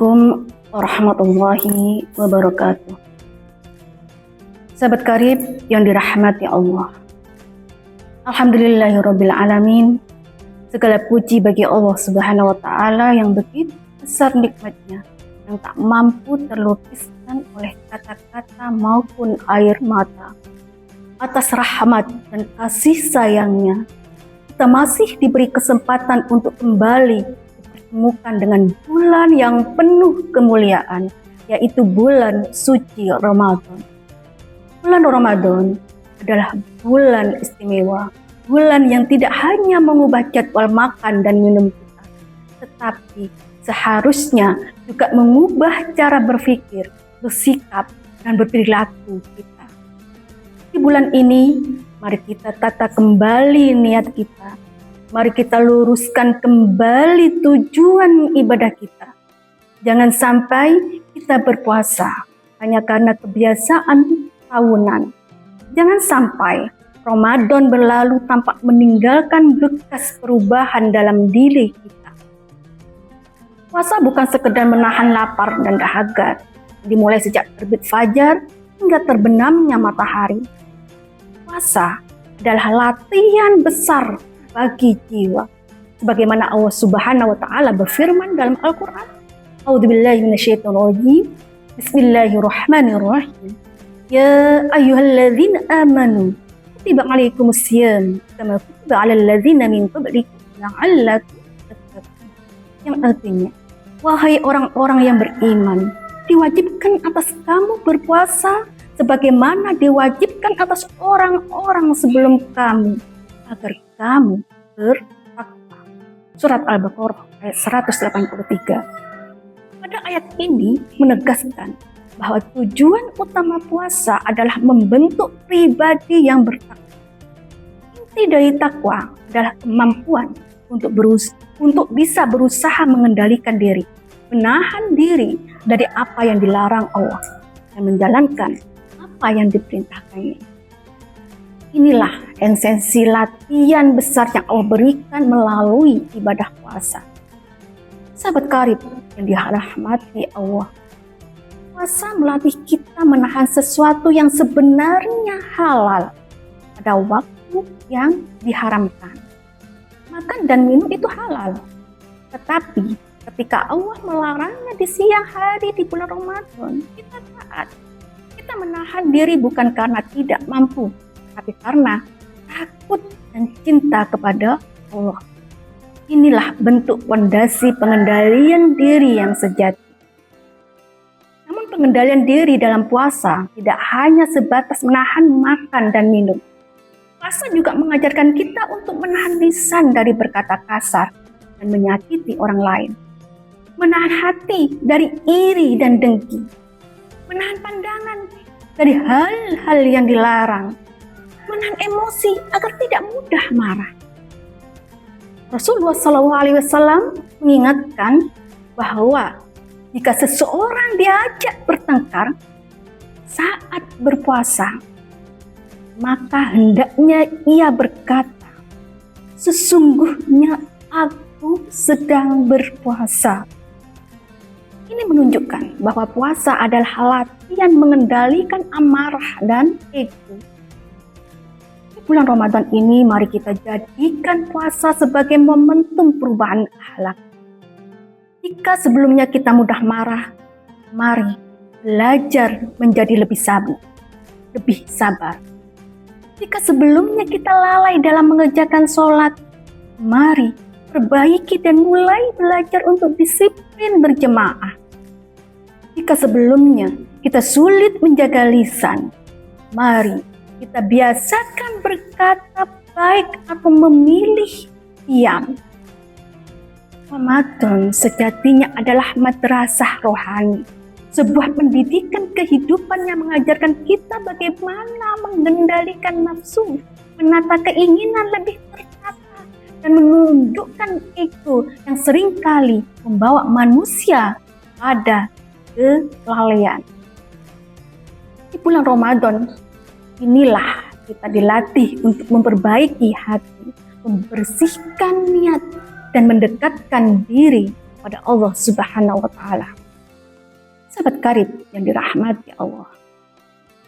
Assalamualaikum warahmatullahi wabarakatuh. Sahabat karib yang dirahmati Allah. Alhamdulillahirabbil alamin. Segala puji bagi Allah Subhanahu wa taala yang begitu besar nikmatnya, yang tak mampu terlukiskan oleh kata-kata maupun air mata. Atas rahmat dan kasih sayangnya, kita masih diberi kesempatan untuk kembali dipertemukan dengan bulan yang penuh kemuliaan, yaitu bulan suci Ramadan. Bulan Ramadan adalah bulan istimewa, bulan yang tidak hanya mengubah jadwal makan dan minum kita, tetapi seharusnya juga mengubah cara berpikir, bersikap, dan berperilaku kita. Di bulan ini, mari kita tata kembali niat kita. Mari kita luruskan kembali tujuan ibadah kita. Jangan sampai kita berpuasa hanya karena kebiasaan tahunan. Jangan sampai Ramadan berlalu tanpa meninggalkan bekas perubahan dalam diri kita. Puasa bukan sekedar menahan lapar dan dahaga, dimulai sejak terbit fajar hingga terbenamnya matahari. Puasa adalah latihan besar bagi jiwa. Sebagaimana Allah Subhanahu wa taala berfirman dalam Al-Qur'an, A'udzubillahi minasyaitonirrajim. Bismillahirrahmanirrahim. Ya ayyuhalladzina amanu kutiba 'alaikumusiyam kama kutiba 'alal ladzina min qablikum la'allakum tattaqun. Yang artinya, wahai orang-orang yang beriman, diwajibkan atas kamu berpuasa sebagaimana diwajibkan atas orang-orang sebelum kamu, agar kamu bertakwa. Surat Al-Baqarah ayat 183. Pada ayat ini menegaskan bahwa tujuan utama puasa adalah membentuk pribadi yang bertakwa. Inti dari takwa adalah kemampuan untuk bisa berusaha mengendalikan diri, menahan diri dari apa yang dilarang Allah, dan menjalankan apa yang diperintahkannya. Inilah esensi latihan besar yang Allah berikan melalui ibadah puasa. Sahabat karib yang dirahmati Allah, puasa melatih kita menahan sesuatu yang sebenarnya halal pada waktu yang diharamkan. Makan dan minum itu halal, tetapi ketika Allah melarangnya di siang hari di bulan Ramadan, kita taat. Kita menahan diri bukan karena tidak mampu, tapi karena takut dan cinta kepada Allah. Inilah bentuk fondasi pengendalian diri yang sejati. Namun pengendalian diri dalam puasa tidak hanya sebatas menahan makan dan minum. Puasa juga mengajarkan kita untuk menahan lisan dari berkata kasar dan menyakiti orang lain. Menahan hati dari iri dan dengki. Menahan pandangan dari hal-hal yang dilarang. Menahan emosi agar tidak mudah marah. Rasulullah SAW mengingatkan bahwa jika seseorang diajak bertengkar saat berpuasa, maka hendaknya ia berkata, "Sesungguhnya aku sedang berpuasa." Ini menunjukkan bahwa puasa adalah latihan mengendalikan amarah dan ego. Bulan Ramadan ini mari kita jadikan puasa sebagai momentum perubahan akhlak. Jika sebelumnya kita mudah marah, mari belajar menjadi lebih sabar. Jika sebelumnya kita lalai dalam mengerjakan sholat, mari perbaiki dan mulai belajar untuk disiplin berjemaah. Jika sebelumnya kita sulit menjaga lisan, mari kita biasakan berkata baik atau memilih diam. Ramadan sejatinya adalah madrasah rohani, sebuah pendidikan kehidupan yang mengajarkan kita bagaimana mengendalikan nafsu, menata keinginan lebih tertata, dan menundukkan ego yang seringkali membawa manusia pada kelalaian. Di bulan Ramadan, inilah kita dilatih untuk memperbaiki hati, membersihkan niat, dan mendekatkan diri pada Allah Subhanahu wa taala. Sahabat karib yang dirahmati Allah,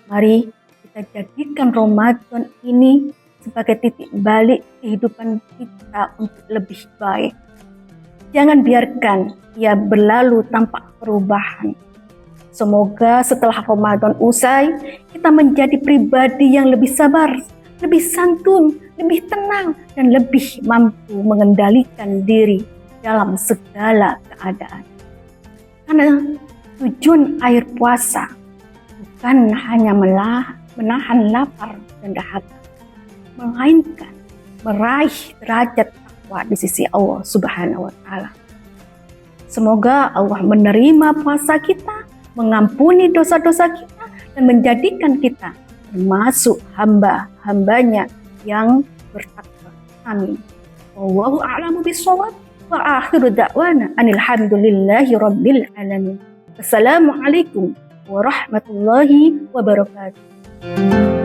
mari kita jadikan Ramadan ini sebagai titik balik kehidupan kita untuk lebih baik. Jangan biarkan ia berlalu tanpa perubahan. Semoga setelah Ramadan usai, kita menjadi pribadi yang lebih sabar, lebih santun, lebih tenang, dan lebih mampu mengendalikan diri dalam segala keadaan. Karena tujuan air puasa bukan hanya menahan lapar dan dahaga, melainkan meraih derajat takwa di sisi Allah Subhanahu wa Ta'ala. Semoga Allah menerima puasa kita, mengampuni dosa-dosa kita, dan menjadikan kita termasuk hamba-hambanya yang bertakwa. Amin. Wallahu a'lamu bishawab. Wa akhiru da'wana anil hamdulillahi rabbil alamin. Wassalamualaikum warahmatullahi wabarakatuh.